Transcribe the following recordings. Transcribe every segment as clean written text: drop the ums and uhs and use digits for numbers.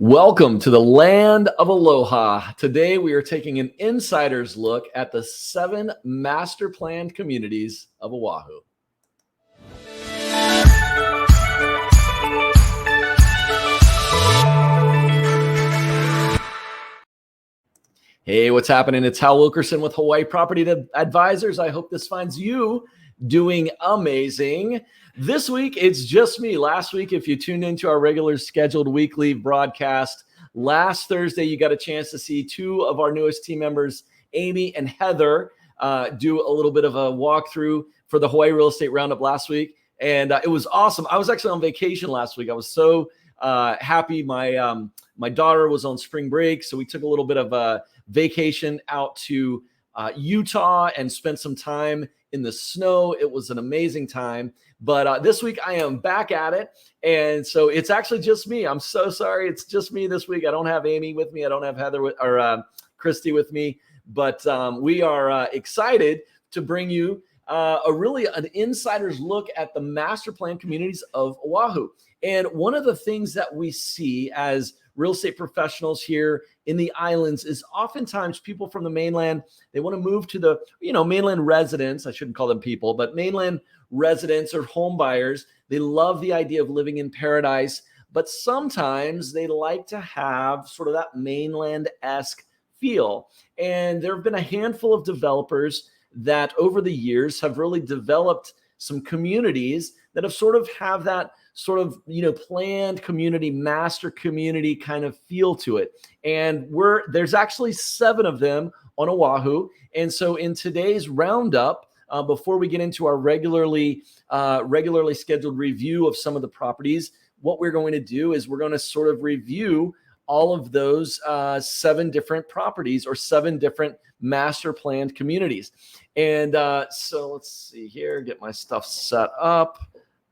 Welcome to the land of aloha. Today we are taking an insider's look at the 7 master planned communities of Oahu. Hey, what's happening? It's Hal Wilkerson with Hawaii Property Advisors. I hope this finds you doing amazing. This week, it's just me. Last week, if you tuned into our regular scheduled weekly broadcast, last Thursday, you got a chance to see 2 of our newest team members, Amy and Heather, do a little bit of a walkthrough for the Hawaii Real Estate Roundup last week. And it was awesome. I was actually on vacation last week. I was so happy. My daughter was on spring break, so we took a little bit of a vacation out to Utah and spent some time in the snow. It was an amazing time. But this week I am back at it. And so it's actually just me. I'm so sorry. It's just me this week. I don't have Amy with me. I don't have Heather or Christy with me. But we are excited to bring you an insider's look at the master plan communities of Oahu. And one of the things that we see as real estate professionals here in the islands is oftentimes people from the mainland, they want to move to the, mainland residents. I shouldn't call them people, but mainland residents or home buyers. They love the idea of living in paradise, but sometimes they like to have sort of that mainland-esque feel. And there have been a handful of developers that over the years have really developed some communities that have that sort of, planned community, master community kind of feel to it. And there's actually 7 of them on Oahu. And so in today's roundup, before we get into our regularly scheduled review of some of the properties, what we're going to do is we're going to sort of review all of those 7 different properties or 7 different master planned communities. And so let's see here, get my stuff set up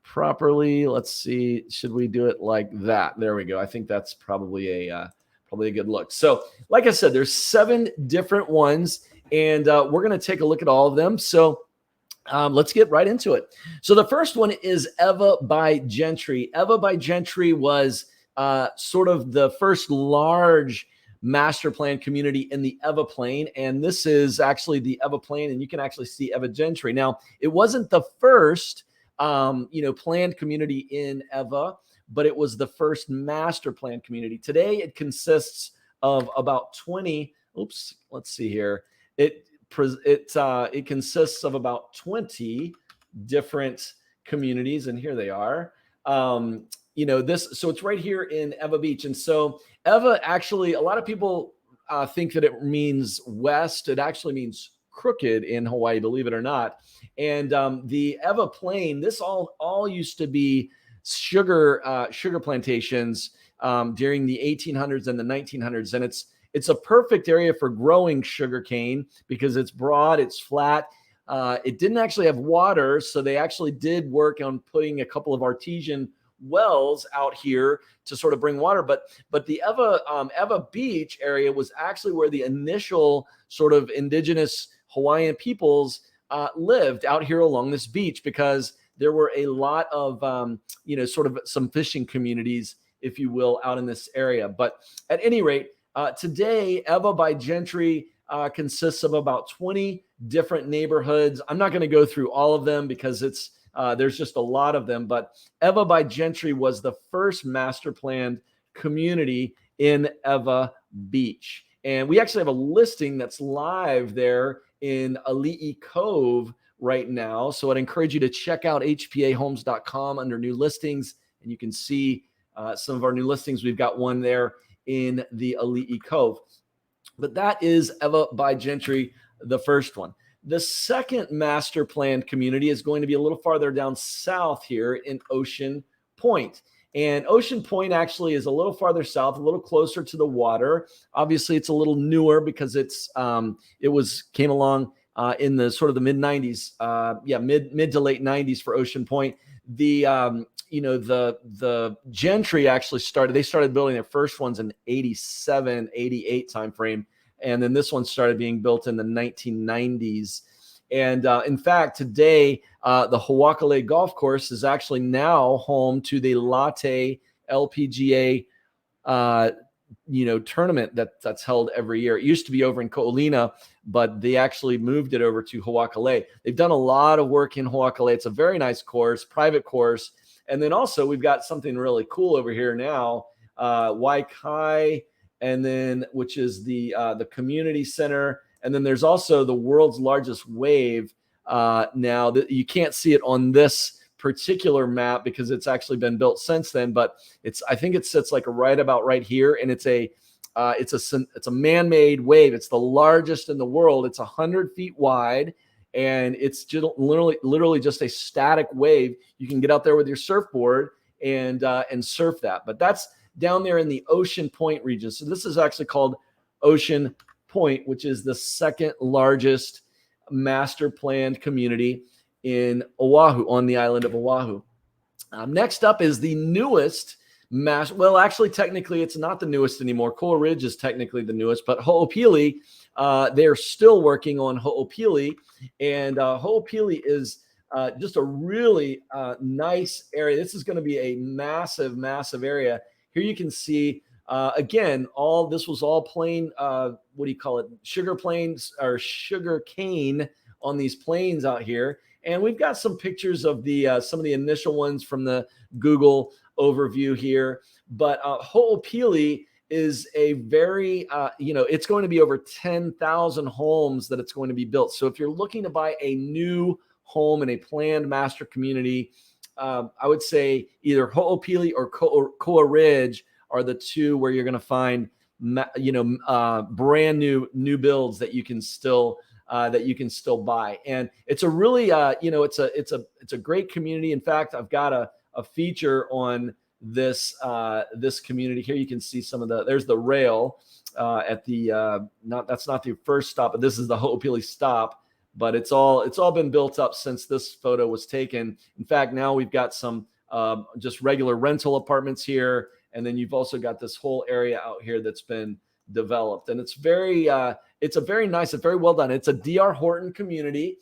properly. Let's see, should we do it like that? There we go. I think that's probably a good look. So like I said, there's 7 different ones, and we're going to take a look at all of them. So let's get right into it. So the first one is Ewa by Gentry. Ewa by Gentry was sort of the first large master plan community in the Ewa Plain. And this is actually the Ewa Plain, and you can actually see Ewa Gentry. Now, it wasn't the first, planned community in Ewa, but it was the first master plan community. Today, it consists of about 20. Let's see here. It consists of about 20 different communities, and here they are. So it's right here in Ewa Beach. And so Ewa, actually, a lot of people think that it means west. It actually means crooked in Hawaii, believe it or not. And the Ewa Plain, this all used to be sugar plantations during the 1800s and the 1900s. And it's a perfect area for growing sugarcane because it's broad, it's flat. It didn't actually have water, so they actually did work on putting a couple of artesian wells out here to sort of bring water. But the Ewa Beach area was actually where the initial sort of indigenous Hawaiian peoples lived out here along this beach, because there were a lot of, sort of some fishing communities, if you will, out in this area. But at any rate, today, Ewa by Gentry consists of about 20 different neighborhoods. I'm not going to go through all of them because there's just a lot of them. But Ewa by Gentry was the first master planned community in Ewa Beach. And we actually have a listing that's live there in Ali'i Cove right now. So I'd encourage you to check out hpahomes.com under new listings, and you can see some of our new listings. We've got one there in the Ali'i Cove. But that is Ewa by Gentry, the first one. The second master planned community is going to be a little farther down south here in Ocean Point. And Ocean Point actually is a little farther south, a little closer to the water. Obviously, it's a little newer because it came along in the sort of the mid 90s, mid to late 90s for Ocean Point. The Gentry actually started building their first ones in 87, 88 timeframe. And then this one started being built in the 1990s. And in fact, today, the Hawakale Golf Course is actually now home to the Latte LPGA tournament that's held every year. It used to be over in Ko'olina, but they actually moved it over to Ho'okalei. They've done a lot of work in Ho'okalei. It's a very nice course, private course. And then also we've got something really cool over here now, Waikai, and then which is the community center. And then there's also the world's largest wave. Now that you can't see it on this particular map because it's actually been built since then, but I think it sits like right about right here, and it's a man-made wave. It's the largest in the world. It's 100 feet wide, and it's just literally just a static wave. You can get out there with your surfboard and surf that. But that's down there in the Ocean Point region. So this is actually called Ocean Point, which is the second largest master planned community in Oahu, on the island of Oahu. Next up is the newest well, actually, technically, it's not the newest anymore. Coral Ridge is technically the newest, but Ho'opili, they're still working on Ho'opili, and Ho'opili is just a really nice area. This is going to be a massive, massive area. Here you can see, again, this was all plain, what do you call it? Sugar plains or sugar cane on these plains out here. And we've got some pictures of some of the initial ones from the Google overview here. But Ho'opili is a very, it's going to be over 10,000 homes that it's going to be built. So if you're looking to buy a new home in a planned master community, I would say either Ho'opili or Koa Ridge are the two where you're going to find, brand new builds that you can still buy. And it's a really, it's a great community. In fact, I've got a feature on this community here. You can see there's the rail at the that's not the first stop, but this is the Ho'opili stop. But it's all been built up since this photo was taken. In fact, now we've got some just regular rental apartments here, and then you've also got this whole area out here that's been developed, and it's very it's very well done. It's a D.R. Horton community,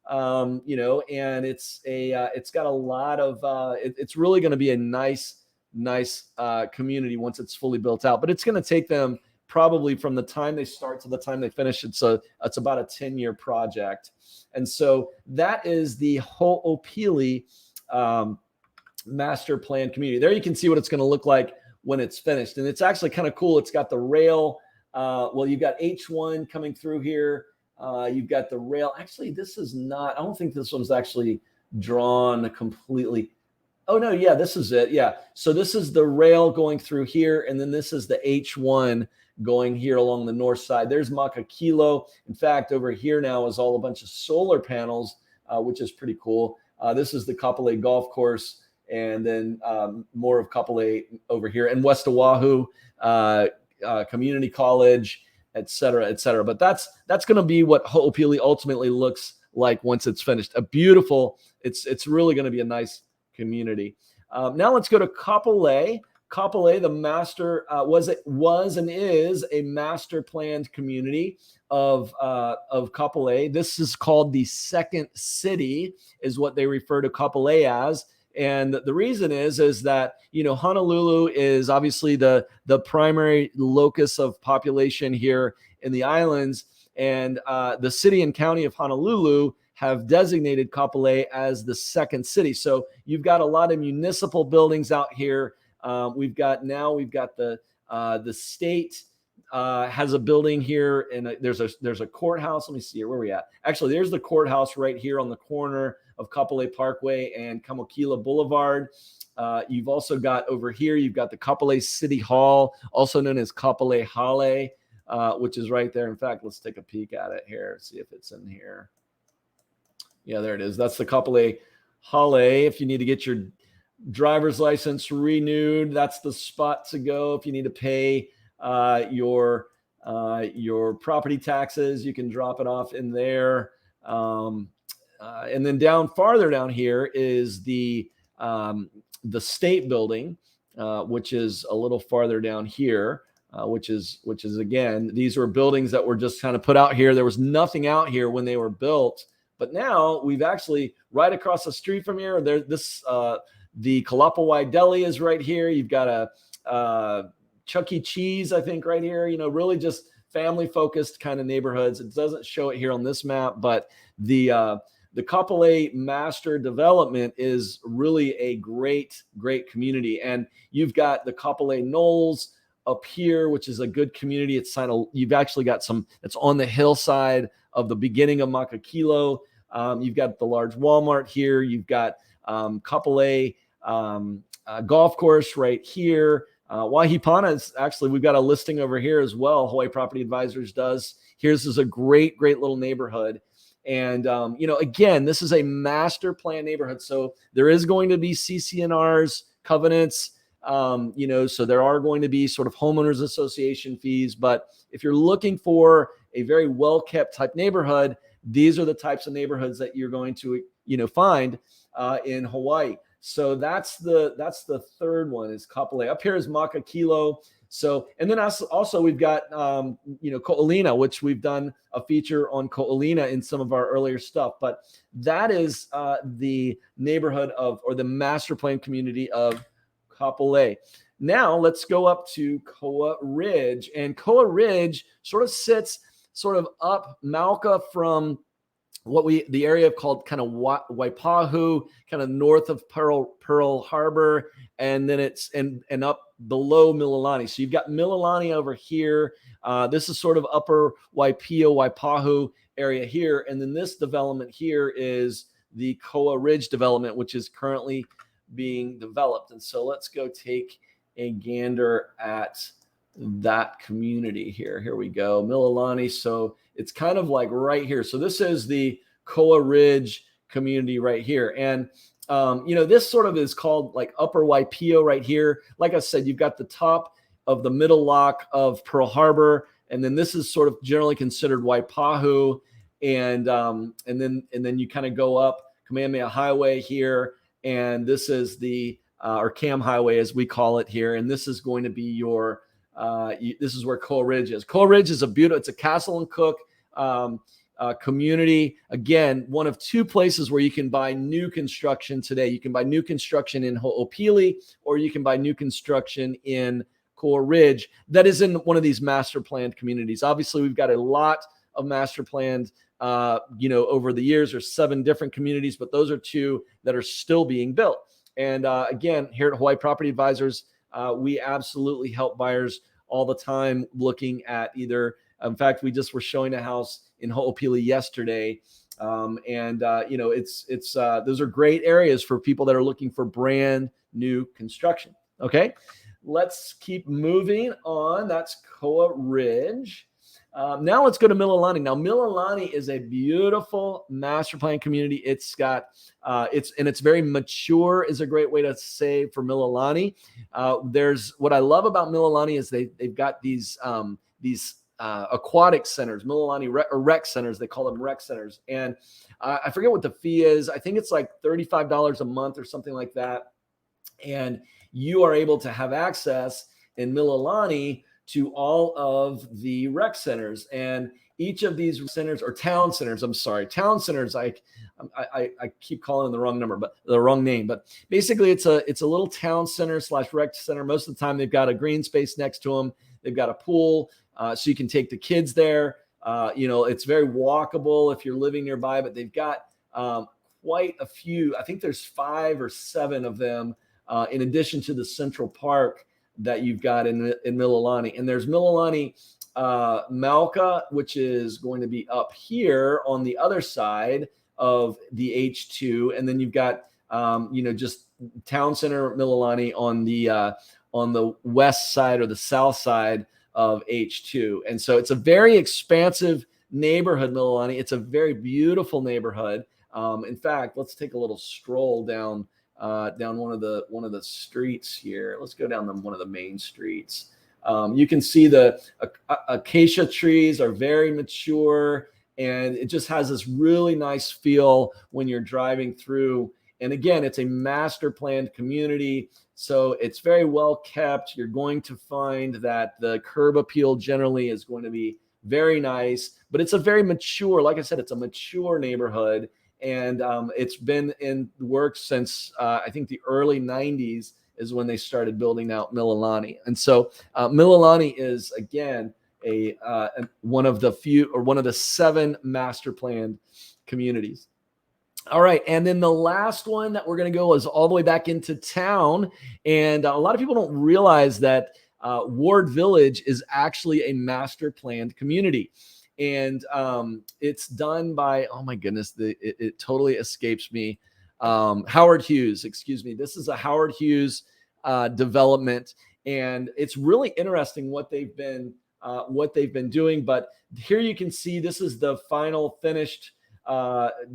and it's got a lot of it's really going to be a nice community once it's fully built out. But it's going to take them probably from the time they start to the time they finish. It's about a 10-year project. And so that is the Ho'opili master plan community. There you can see what it's going to look like when it's finished. And it's actually kind of cool. It's got the rail. You've got H1 coming through here. You've got the rail. Actually, this is not, I don't think this one's actually drawn completely. Oh, no. Yeah, this is it. Yeah. So this is the rail going through here. And then this is the H1 going here along the north side. There's Makakilo. In fact, over here now is all a bunch of solar panels, which is pretty cool. This is the Kapolei golf course. And then more of Kapolei over here, and West Oahu Community College, et cetera, et cetera. But that's going to be what Ho'opili ultimately looks like once it's finished. It's really going to be a nice community. Now let's go to Kapolei. Kapolei, the master was and is a master planned community of Kapolei. This is called the second city, is what they refer to Kapolei as. And the reason is that, Honolulu is obviously the primary locus of population here in the islands. And the city and county of Honolulu have designated Kapolei as the second city. So you've got a lot of municipal buildings out here. We've got the state has a building here, and there's a courthouse. Let me see here, where are we at? Actually, there's the courthouse right here on the corner of Kapolei Parkway and Kamokila Boulevard. You've also got over here, you've got the Kapolei City Hall, also known as Kapolei Hale, which is right there. In fact, let's take a peek at it here, see if it's in here. Yeah, there it is. That's the Kapolei Hale. If you need to get your driver's license renewed, that's the spot to go. If you need to pay your property taxes, you can drop it off in there. And then farther down here is the state building, which is a little farther down here, which is again, these were buildings that were just kind of put out here. There was nothing out here when they were built, but now we've actually right across the street from here. The Kalapawai Deli is right here. You've got a Chuck E. Cheese, I think, right here. Really just family focused kind of neighborhoods. It doesn't show it here on this map, but the Kapolei Master Development is really a great community. And you've got the Kapolei Knolls up here, which is a good community. You've actually got it's on the hillside of the beginning of Makakilo. You've got the large Walmart here. You've got Kapolei golf course right here. Waihipana is actually, we've got a listing over here as well. Hawaii Property Advisors does. Here's is a great little neighborhood. And, again, this is a master plan neighborhood. So there is going to be CCNRs, covenants, so there are going to be sort of homeowners association fees. But if you're looking for a very well-kept type neighborhood, these are the types of neighborhoods that you're going to, find in Hawaii. So that's the third one is Kapolei. Up here is Makakilo. So, and then also we've got, Ko'olina, which we've done a feature on Ko'olina in some of our earlier stuff. But that is the neighborhood or the master plan community of Kapolei. Now let's go up to Koa Ridge. And Koa Ridge sort of sits up Mauka from the area called kind of Waipahu, kind of north of Pearl Harbor, and then it's and up below Mililani. So you've got Mililani over here. This is sort of upper Waipahu area here. And then this development here is the Koa Ridge development, which is currently being developed. And so let's go take a gander at that community here. Here we go, Mililani. So it's kind of like right here. So this is the Koa Ridge community right here. And, this sort of is called like Upper Waipio right here. Like I said, you've got the top of the middle lock of Pearl Harbor. And then this is sort of generally considered Waipahu. And then you kind of go up Kamehameha Highway here. And this is or Cam Highway as we call it here. And this is going to be your, this is where Koa Ridge is. Koa Ridge is it's a Castle and Cook community. Again, one of two places where you can buy new construction today. You can buy new construction in Ho'opili, or you can buy new construction in Koa Ridge that is in one of these master planned communities. Obviously, we've got a lot of master planned, over the years. There's 7 different communities, but those are 2 that are still being built. And again, here at Hawaii Property Advisors, we absolutely help buyers all the time looking at either, in fact, we just were showing a house in Ho'opili yesterday. Those are great areas for people that are looking for brand new construction. Okay, let's keep moving on. That's Koa Ridge. Now let's go to Mililani. Now Mililani is a beautiful master plan community. It's got it's very mature is a great way to say for Mililani. There's what I love about Mililani is they've got these aquatic centers, Mililani rec centers. They call them rec centers. And I forget what the fee is. I think it's like $35 a month or something like that. And you are able to have access in Mililani to all of the rec centers. And each of these centers, or town centers, town centers, I keep calling them the wrong name, but basically it's a little town center / rec center. Most of the time they've got a green space next to them. They've got a pool, so you can take the kids there. It's very walkable if you're living nearby, but they've got quite a few. I think there's 5 or 7 of them, in addition to the Central Park that you've got in Mililani. And there's Mililani Mauka, which is going to be up here on the other side of the H2. And then you've got, just Town Center Mililani on the west side or the south side of H2. And so it's a very expansive neighborhood, Mililani. It's a very beautiful neighborhood. In fact, let's take a little stroll down one of the streets here. Let's go down one of the main streets. You can see the acacia trees are very mature, and it just has this really nice feel when you're driving through. And again, it's a master planned community, so it's very well kept. You're going to find that the curb appeal generally is going to be very nice, but it's a very mature, like I said, it's a mature neighborhood. And it's been in the works since I think the early 90s. is when they started building out Mililani. And so Mililani is, again, one of the 7 master planned communities. All right. And then the last one that we're going to go is all the way back into town. And a lot of people don't realize that Ward Village is actually a master planned community. And it's done by, oh my goodness, it totally escapes me. Howard Hughes, excuse me. This is a Howard Hughes development. And it's really interesting what they've been doing. But here you can see this is the final finished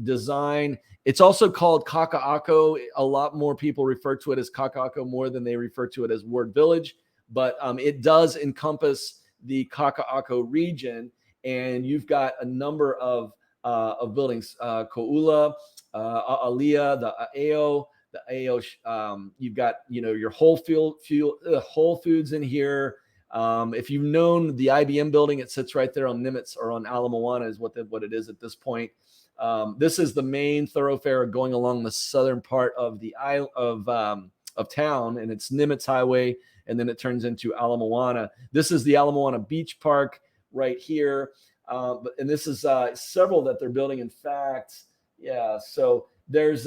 design. It's also called Kaka'ako. A lot more people refer to it as Kaka'ako more than they refer to it as Ward Village, but it does encompass the Kaka'ako region, and you've got a number of buildings: Ko'ula, A'alia, the Aeo. You've got your Whole Foods in here. If you've known the IBM building, it sits right there on Nimitz or on Ala Moana is what it is at this point. This is the main thoroughfare going along the southern part of the of town, and it's Nimitz Highway, and then it turns into Ala Moana. This is the Ala Moana Beach Park right here, and this is several that they're building. In fact, yeah. So there's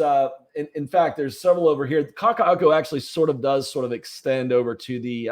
in fact there's several over here. Kaka'ako actually sort of extend over to the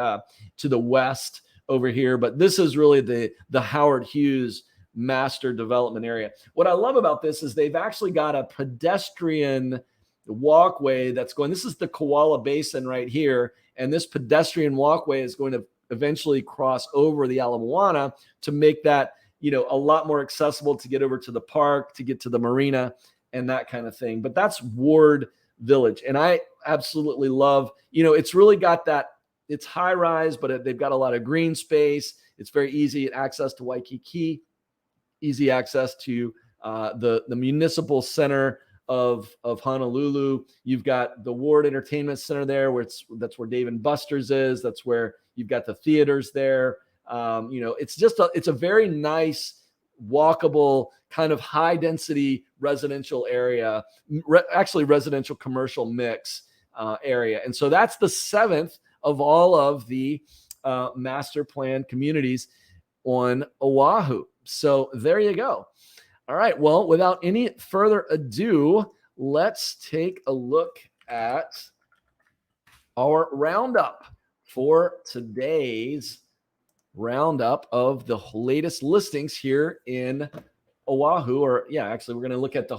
west over here, but this is really the Howard Hughes master development area. What I love about this is they've actually got a pedestrian walkway that's going. This is the Koala Basin right here, and this pedestrian walkway is going to eventually cross over the Ala Moana to make that a lot more accessible to get over to the park, to get to the marina, and that kind of thing. But that's Ward Village, and I absolutely love. It's really got that. It's high rise, but they've got a lot of green space. It's very easy access to Waikiki. Easy access to the municipal center of Honolulu. You've got the Ward Entertainment Center there, that's where Dave and Buster's is. That's where you've got the theaters there. It's a very nice, walkable, kind of high density residential area, actually residential commercial mix area. And so that's the 7th of all of the master plan communities on Oahu. So there you go. All right. Well, without any further ado, let's take a look at our roundup for today's roundup of the latest listings here in Oahu. Actually, we're going to look at the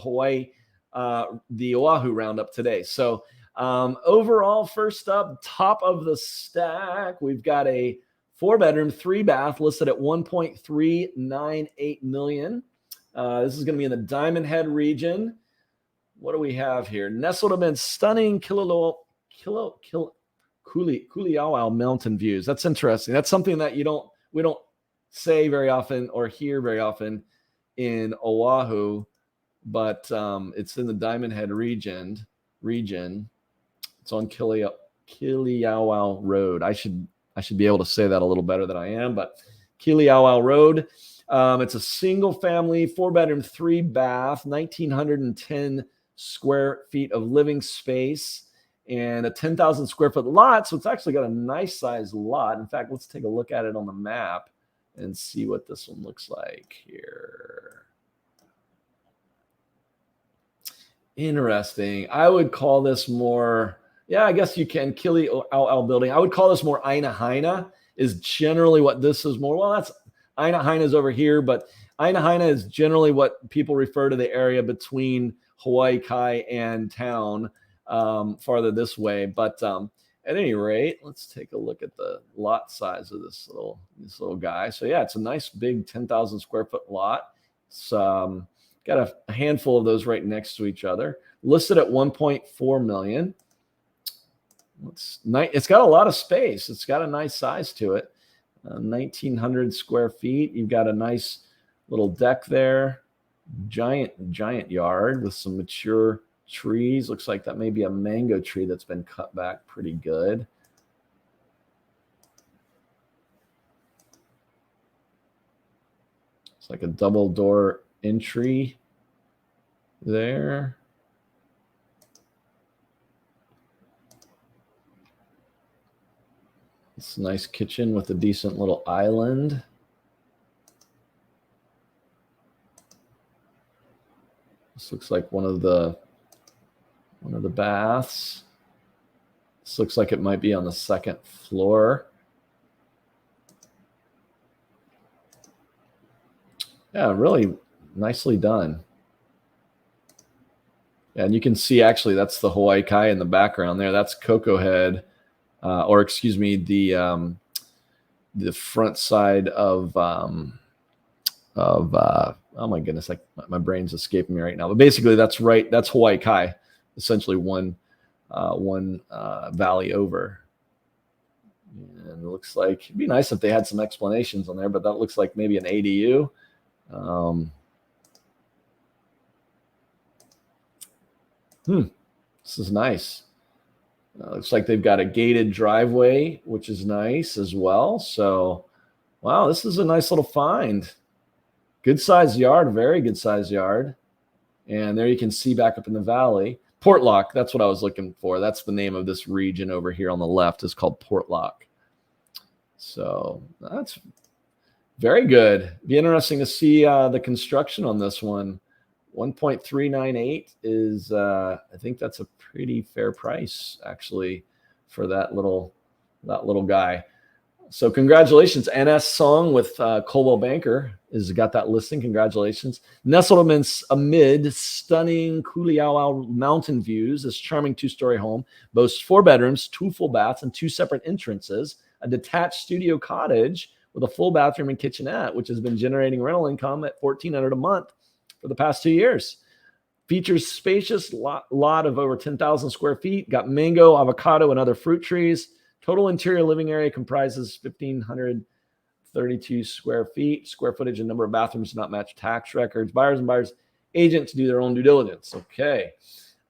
the Oahu roundup today. So overall, first up, top of the stack, we've got a 4-bedroom, 3-bath listed at $1.398 million. This is going to be in the Diamond Head region. What do we have here? Nestled amid stunning Kuli'auau mountain views. That's interesting. That's something that we don't say very often or hear very often in Oahu, but it's in the Diamond Head region. It's on Kuli'auau Road. I should be able to say that a little better than I am, but Kuli'auau Road. It's a single family, 4-bedroom, 3-bath, 1,910 square feet of living space, and a 10,000 square foot lot. So it's actually got a nice sized lot. In fact, let's take a look at it on the map and see what this one looks like here. Interesting. I would call this more, I guess you can, Kuli'auau building. I would call this more Aina Haina is generally what this is more. Well, that's Aina Haina is over here, but Aina Haina is generally what people refer to the area between Hawaii Kai and town, farther this way. But at any rate, let's take a look at the lot size of this little guy. So yeah, it's a nice big 10,000 square foot lot. It's got a handful of those right next to each other. Listed at $1.4 million. It's got a lot of space. It's got a nice size to it. 1,900 square feet. You've got a nice little deck there. Giant yard with some mature trees. Looks like that may be a mango tree that's been cut back pretty good. It's like a double door entry there. It's a nice kitchen with a decent little island. This looks like one of the baths. This looks like it might be on the second floor. Yeah, really nicely done. And you can see, actually, that's the Hawaii Kai in the background there. That's Coco Head, or excuse me, the front side of oh my goodness, my brain's escaping me right now. But basically, that's Hawaii Kai, essentially one valley over. And it looks like it'd be nice if they had some explanations on there, but that looks like maybe an ADU. This is nice. Looks like they've got a gated driveway, which is nice as well. So, wow, this is a nice little find. Good sized yard, very good sized yard. And there you can see back up in the valley. Portlock, that's what I was looking for. That's the name of this region over here on the left, is called Portlock. So that's very good. Be interesting to see the construction on this one. 1.398 is, I think that's a pretty fair price, actually, for that little guy. So congratulations. NS Song with Coldwell Banker has got that listing. Congratulations. Nestled amid stunning Kuliao mountain views, this charming two-story home boasts 4 bedrooms, 2 full baths, and 2 separate entrances, a detached studio cottage with a full bathroom and kitchenette, which has been generating rental income at $1,400 a month for the past 2 years. Features spacious lot of over 10,000 square feet, got mango, avocado, and other fruit trees. Total interior living area comprises 1,532 square feet. Square footage and number of bathrooms do not match tax records. Buyers and buyers agents do their own due diligence. Okay.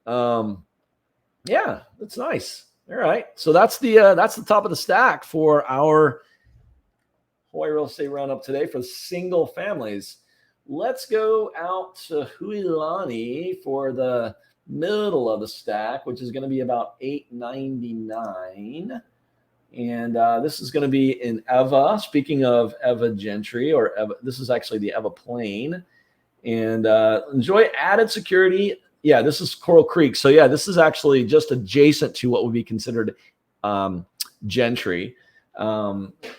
Yeah, that's nice. All right. So that's the top of the stack for our Hawaii Real Estate Roundup today for single families. Let's go out to Huilani for the middle of the stack, which is going to be about $899. And this is going to be in Eva. Speaking of Eva Gentry, or Eva, this is actually the Eva Plain. And enjoy added security. Yeah, this is Coral Creek. So yeah, this is actually just adjacent to what would be considered Gentry.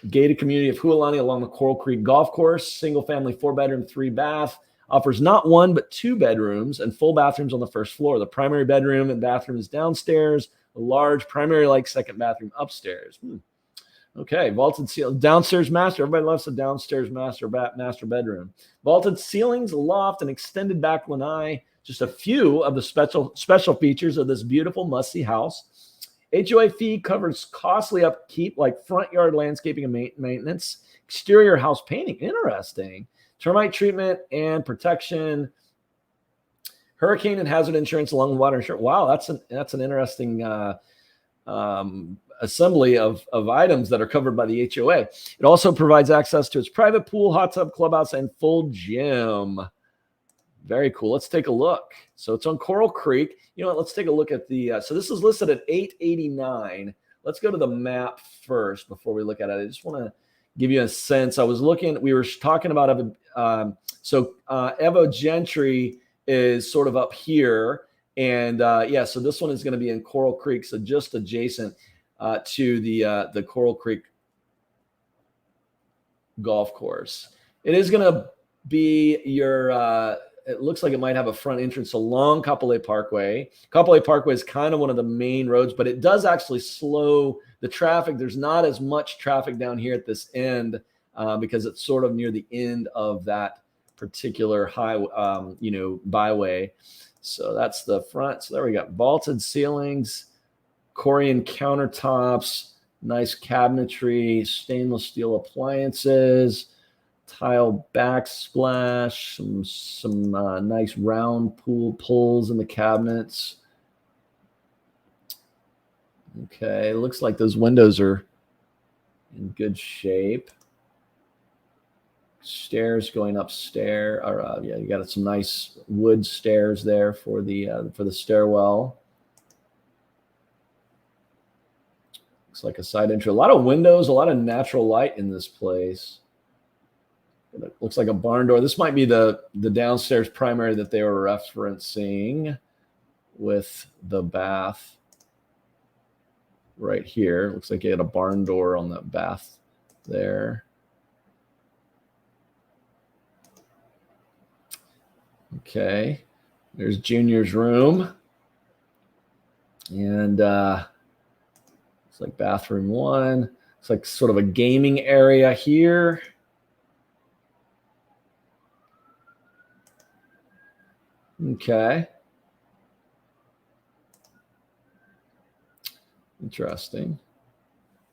Gated community of Huilani along the Coral Creek Golf Course. Single family, 4-bedroom, 3-bath. Offers not 1 but 2 bedrooms and full bathrooms on the first floor. The primary bedroom and bathroom is downstairs. A large primary second bathroom upstairs. Okay, vaulted ceiling, downstairs master. Everybody loves the downstairs master bedroom. Vaulted ceilings, loft, and extended back lanai. Just a few of the special features of this beautiful must-see house. HOA fee covers costly upkeep like front yard landscaping and maintenance. Exterior house painting, interesting. Termite treatment and protection. Hurricane and hazard insurance along with water insurance. Wow, that's an interesting assembly of items that are covered by the HOA. It also provides access to its private pool, hot tub, clubhouse, and full gym. Very cool. Let's take a look. So it's on Coral Creek. You know what? Let's take a look at the. So this is listed at $889. Let's go to the map first before we look at it. I just want to give you a sense. I was looking. We were talking about Eva Gentry is sort of up here, and yeah. So this one is going to be in Coral Creek, so just adjacent to the Coral Creek golf course. It is going to be your. It looks like it might have a front entrance along Kapolei Parkway. Kapolei Parkway is kind of one of the main roads, but it does actually slow the traffic. There's not as much traffic down here at this end because it's sort of near the end of that particular byway. So that's the front. So there we got vaulted ceilings, Corian countertops, nice cabinetry, stainless steel appliances, tile backsplash, some nice round pulls in the cabinets. Okay, looks like those windows are in good shape. Stairs going upstairs. Yeah, you got some nice wood stairs there for the stairwell. Looks Looks like a side entry. A lot of windows, a lot of natural light in this place. It looks like a barn door. This might be the downstairs primary that they were referencing with the bath right here. Looks like you had a barn door on the bath there. Okay, there's Junior's room. And it's like bathroom 1. It's like sort of a gaming area here. Okay. Interesting.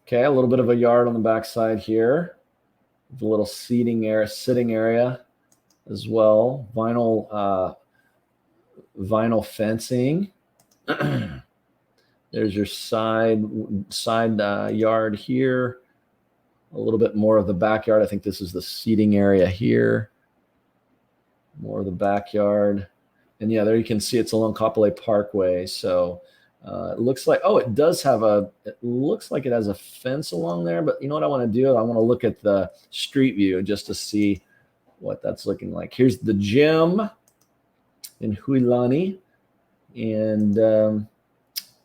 Okay, a little bit of a yard on the backside here. A little sitting area as well. Vinyl fencing. There's your side yard here. A little bit more of the backyard. I think this is the seating area here. More of the backyard. And yeah, there you can see it's along Kapolei Parkway. So it looks like, it does have it looks like it has a fence along there. But you know what I want to do? I want to look at the street view just to see what that's looking like. Here's the gym in Huilani.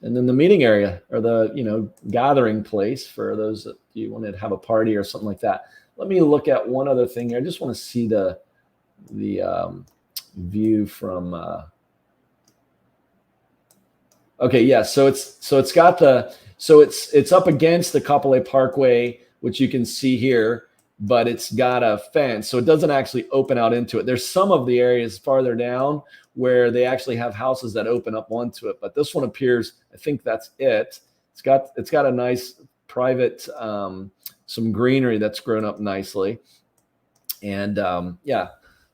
And then the meeting area, or the gathering place for those that you want to have a party or something like that. Let me look at one other thing here. I just want to see the view from. Okay, yeah. So it's up against the Kapolei Parkway, which you can see here, but it's got a fence, so it doesn't actually open out into it. There's some of the areas farther down where they actually have houses that open up onto it, but this one appears, I think that's it. It's got a nice private, some greenery that's grown up nicely, and yeah,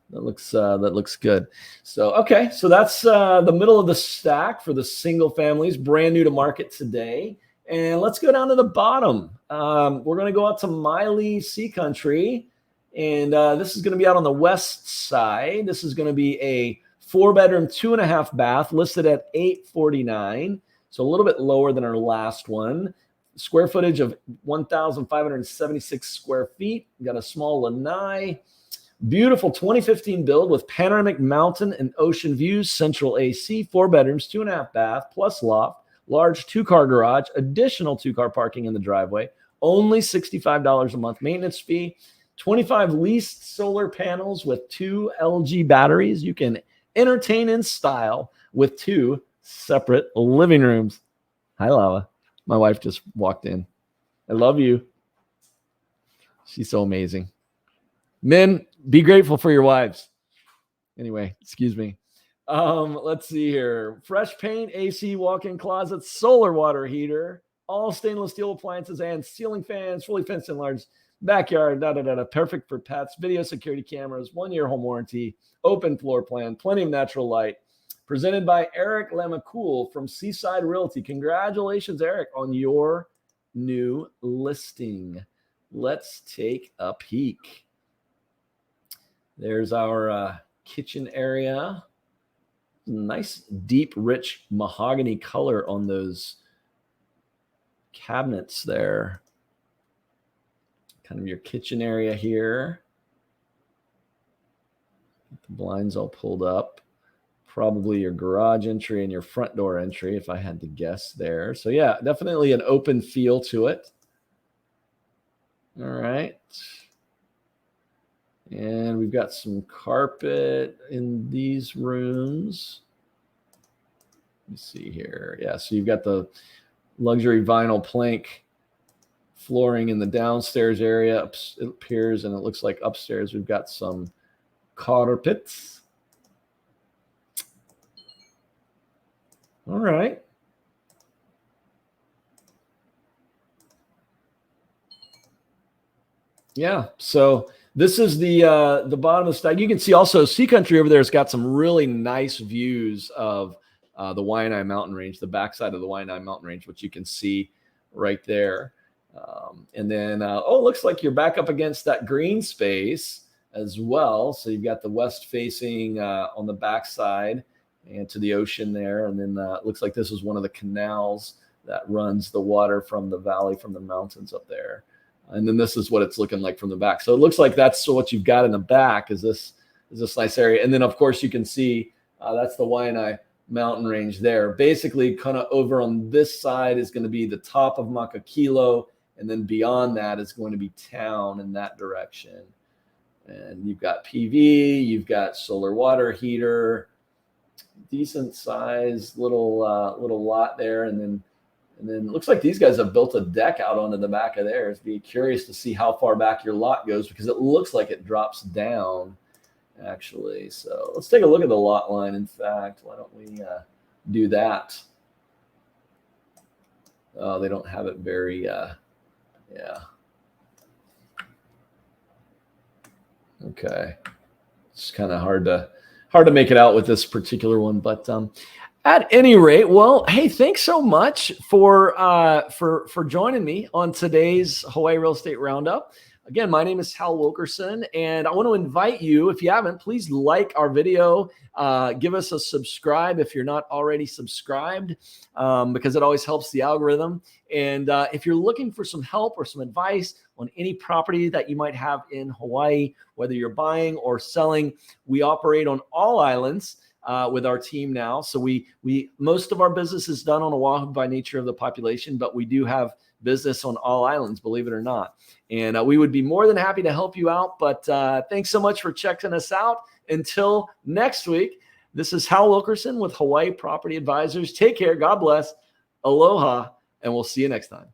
that looks good. So okay, so that's the middle of the stack for the single families, brand new to market today. And let's go down to the bottom. We're going to go out to Miley Sea Country, and this is going to be out on the west side. This is going to be a 4-bedroom, 2.5 bath, listed at $849, so a little bit lower than our last one. Square footage of 1,576 square feet. We got a small lanai. Beautiful 2015 build with panoramic mountain and ocean views, central AC, 4 bedrooms, 2.5 bath, plus loft, large 2-car garage, additional 2-car parking in the driveway, only $65 a month maintenance fee, 25 leased solar panels with 2 LG batteries. You can entertain in style with 2 separate living rooms. Hi, Lava. My wife just walked in. I love you. She's so amazing. Men, be grateful for your wives. Anyway, excuse me. Let's see here. Fresh paint, AC, walk-in closet, solar water heater, all stainless steel appliances and ceiling fans, fully fenced in large backyard, perfect for pets, video security cameras, 1-year home warranty, open floor plan, plenty of natural light. Presented by Eric Lamacool from Seaside Realty. Congratulations, Eric, on your new listing. Let's take a peek. There's our kitchen area. Nice, deep, rich mahogany color on those cabinets there. Kind of your kitchen area here. The blinds all pulled up. Probably your garage entry and your front door entry, if I had to guess there. So yeah, definitely an open feel to it. All right. And we've got some carpet in these rooms. Let me see here. Yeah, so you've got the luxury vinyl plank flooring in the downstairs area. It appears, and it looks like upstairs we've got some carpets. All right. Yeah, so this is the bottom of the stack. You can see also Sea Country over there has got some really nice views of the Waianae Mountain Range, the backside of the Waianae Mountain Range, which you can see right there. And then, it looks like you're back up against that green space as well. So you've got the west facing on the backside and to the ocean there. And then it looks like this is one of the canals that runs the water from the valley, from the mountains up there. And then this is what it's looking like from the back. So it looks like that's what you've got in the back is this nice area. And then of course you can see that's the Waianae mountain range there. Basically kind of over on this side is going to be the top of Makakilo. And then beyond that is going to be town in that direction. And you've got PV, you've got solar water heater, decent size little lot there. And then it looks like these guys have built a deck out onto the back of theirs. Be curious to see how far back your lot goes because it looks like it drops down actually. So let's take a look at the lot line. In fact, why don't we do that? Oh, they don't have it very, yeah. Okay. It's kind of hard to make it out with this particular one, but at any rate, well, hey, thanks so much for joining me on today's Hawaii Real Estate Roundup. Again, my name is Hal Wilkerson, and I want to invite you, if you haven't, please like our video, give us a subscribe if you're not already subscribed, because it always helps the algorithm. And if you're looking for some help or some advice on any property that you might have in Hawaii, whether you're buying or selling, we operate on all islands with our team now. So we most of our business is done on Oahu by nature of the population, but we do have business on all islands, believe it or not. And we would be more than happy to help you out. But thanks so much for checking us out. Until next week, this is Hal Wilkerson with Hawaii Property Advisors. Take care. God bless. Aloha. And we'll see you next time.